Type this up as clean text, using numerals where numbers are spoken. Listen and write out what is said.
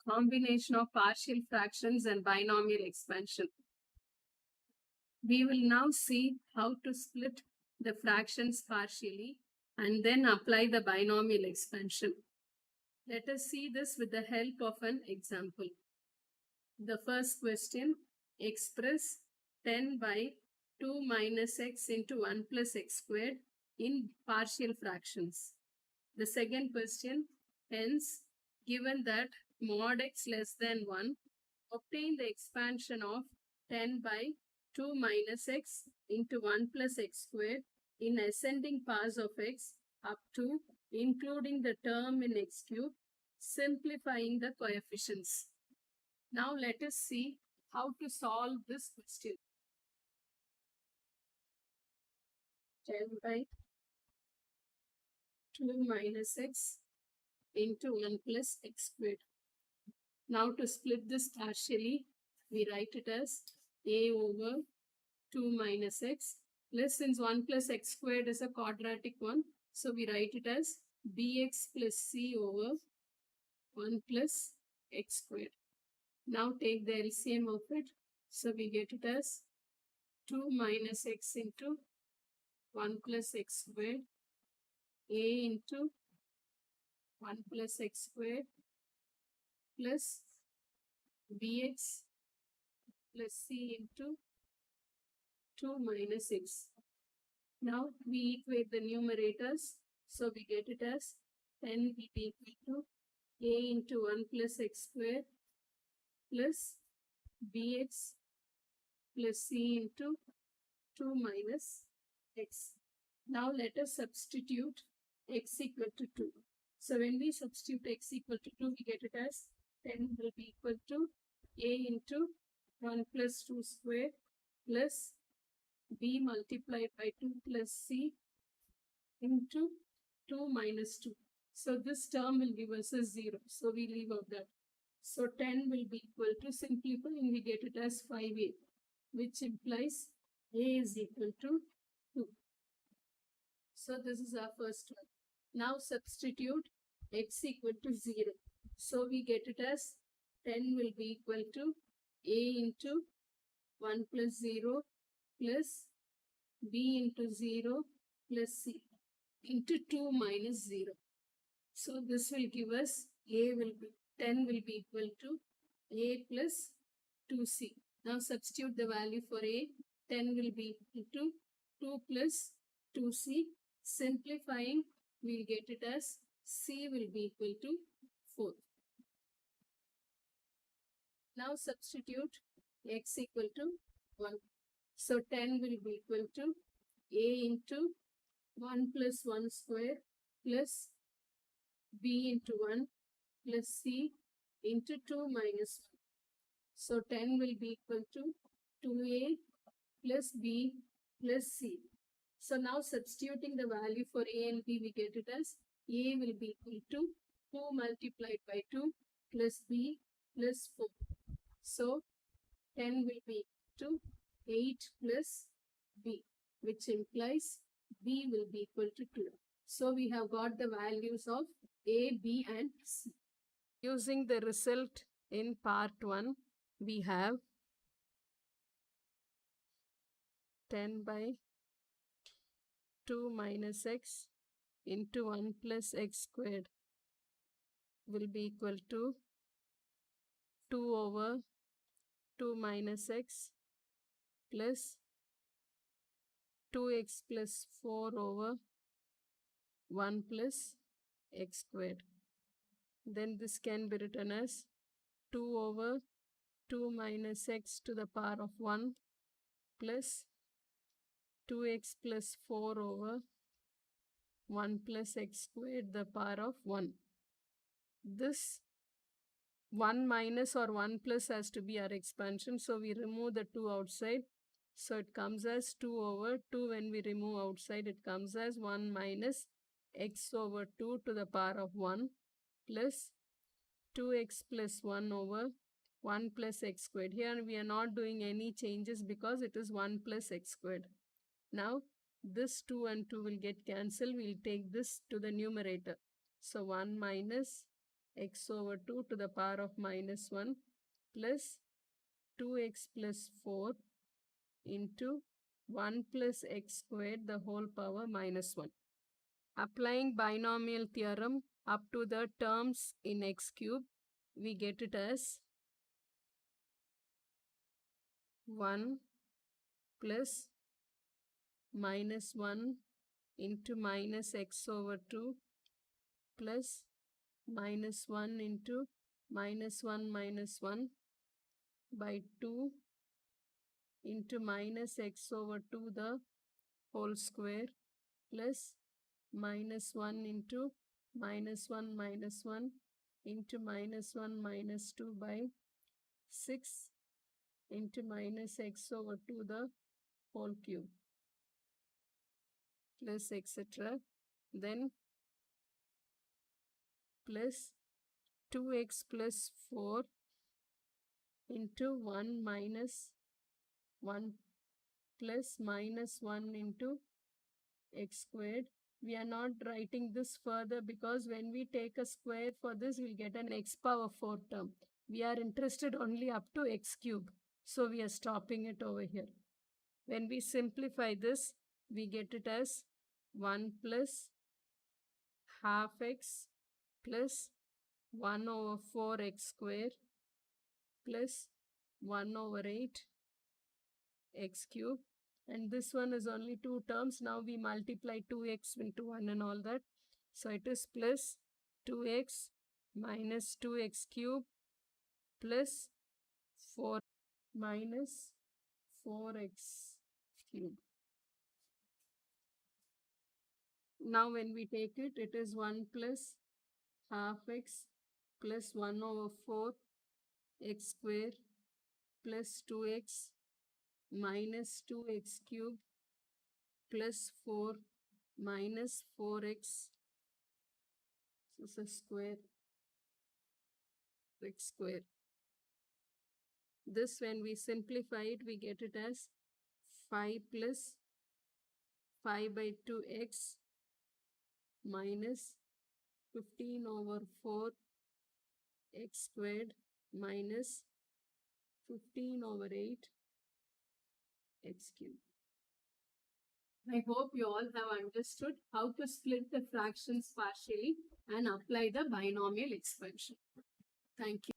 combination of partial fractions and binomial expansion. We will now see how to split the fractions partially and then apply the binomial expansion. Let us see this with the help of an example. The first question, express 10 by 2 minus x into 1 plus x squared in partial fractions. The second question, hence, given that mod x less than 1, obtain the expansion of 10 by 2 minus x into 1 plus x squared in ascending powers of x up to including the term in x cubed, simplifying the coefficients. Now let us see how to solve this question. 10 by 2 minus x into 1 plus x squared. Now to split this partially, we write it as a over 2 minus x plus, since 1 plus x squared is a quadratic one, so we write it as bx plus c over 1 plus x squared. Now take the LCM of it, so we get it as 2 minus x into 1 plus x squared, a into 1 plus x squared plus bx plus c into 2 minus x. Now we equate the numerators, so we get it as 10 will be equal to a into 1 plus x squared plus bx plus c into 2 minus x. Now let us substitute x equal to 2. So when we substitute x equal to 2, we get it as 10 will be equal to a into 1 plus 2 squared plus b multiplied by 2 plus c into 2 minus 2. So this term will give us a 0. So we leave out that. So 10 will be equal to, simplifying, we get it as 5a, which implies a is equal to 2. So this is our first one. Now substitute x equal to 0. So we get it as 10 will be equal to a into 1 plus 0 plus b into 0 plus c into 2 minus 0. So this will give us a will be 10 will be equal to a plus 2c. Now substitute the value for a. 10 will be equal to 2 plus 2c. Simplifying, we'll get it as c will be equal to 4. Now substitute x equal to 1. So 10 will be equal to a into 1 plus 1 square plus b into 1 plus c into 2 minus 1. So 10 will be equal to 2a plus b plus c. So now substituting the value for a and b, we get it as a will be equal to 2 multiplied by 2 plus b plus 4. So 10 will be equal to 8 plus b, which implies b will be equal to 2. So we have got the values of a, b and c. Using the result in part 1, we have 10 by 2 minus x into 1 plus x squared will be equal to 2 over 2 minus x plus 2x plus 4 over 1 plus x squared. Then this can be written as 2 over 2 minus x to the power of 1 plus 2x plus 4 over 1 plus x squared the power of 1. This 1 minus or 1 plus has to be our expansion, so we remove the 2 outside. So it comes as 2 over 2. When we remove outside, it comes as 1 minus x over 2 to the power of 1 plus 2x plus 1 over 1 plus x squared. Here we are not doing any changes because it is 1 plus x squared. Now this 2 and 2 will get cancelled. We'll take this to the numerator. So 1 minus x over 2 to the power of minus 1 plus 2x plus 4 into 1 plus x squared the whole power minus 1. Applying binomial theorem up to the terms in x cube, we get it as 1 plus minus 1 into minus x over 2 plus minus 1 into minus 1 by 2 into minus x over 2 the whole square plus minus 1 into minus 1 into minus 1 minus 2 by 6 into minus x over 2 the whole cube plus etc. Then plus 2x plus 4 into 1 minus 1 plus minus 1 into x squared. We are not writing this further because when we take a square for this, we'll get an x power 4 term. We are interested only up to x cube. So we are stopping it over here. When we simplify this, we get it as 1 plus half x plus 1 over 4x square plus 1 over 8 x cube. And this one is only 2 terms. Now we multiply 2x into 1 and all that. So it is plus 2x minus 2x cube plus 4 minus 4x cube. Now when we take it, it is 1 plus half x plus 1 over 4 x square plus 2x minus 2x cube plus 4 minus 4x, this is square, x square. This when we simplify it, we get it as 5 plus 5 by 2x minus 15 over 4 x squared minus 15 over 8 x cubed. I hope you all have understood how to split the fractions partially and apply the binomial expansion. Thank you.